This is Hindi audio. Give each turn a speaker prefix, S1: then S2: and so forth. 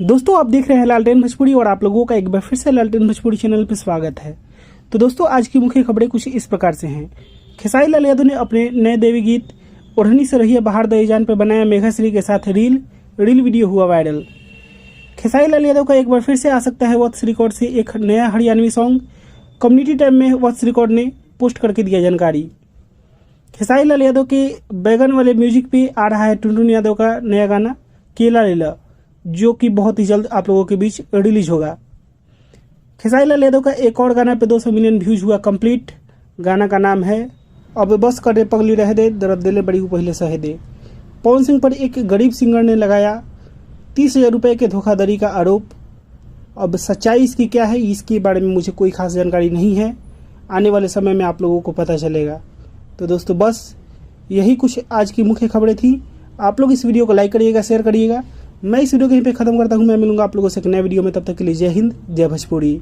S1: दोस्तों आप देख रहे हैं लालटेन भोजपुरी और आप लोगों का एक बार फिर से लालटेन भोजपुरी चैनल पर स्वागत है। तो दोस्तों आज की मुख्य खबरें कुछ इस प्रकार से हैं। खेसारी लाल यादव ने अपने नए देवी गीत ओढ़नी से रही बाहर दई जान पर बनाया मेघाश्री के साथ रील वीडियो हुआ वायरल। खेसारी लाल यादव का एक बार फिर से आ सकता है वत्स रिकॉर्ड से एक नया हरियाणवी सॉन्ग। कम्युनिटी टैब में वत्स रिकॉर्ड ने पोस्ट करके दिया जानकारी। खेसारी लाल यादव के बैगन वाले म्यूजिक पे आ रहा है टुनटुन यादव का नया गाना केला लेला, जो कि बहुत ही जल्द आप लोगों के बीच रिलीज होगा। खेसारी लाल यादव का एक और गाना पे 200 मिलियन व्यूज हुआ कंप्लीट। गाना का नाम है अब बस करे पगली रह दे, दर्द दिले बड़ी पहले सह दे। पवन सिंह पर एक गरीब सिंगर ने लगाया 30,000 रुपये के धोखाधड़ी का आरोप। अब सच्चाई इसकी क्या है, इसके बारे में मुझे कोई खास जानकारी नहीं है। आने वाले समय में आप लोगों को पता चलेगा। तो दोस्तों बस यही कुछ आज की मुख्य खबरें थी। आप लोग इस वीडियो को लाइक करिएगा, शेयर करिएगा। मैं इस वीडियो को यहीं पे खत्म करता हूँ। मैं मिलूंगा आप लोगों से एक नए वीडियो में, तब तक के लिए जय हिंद, जय भोजपुरी।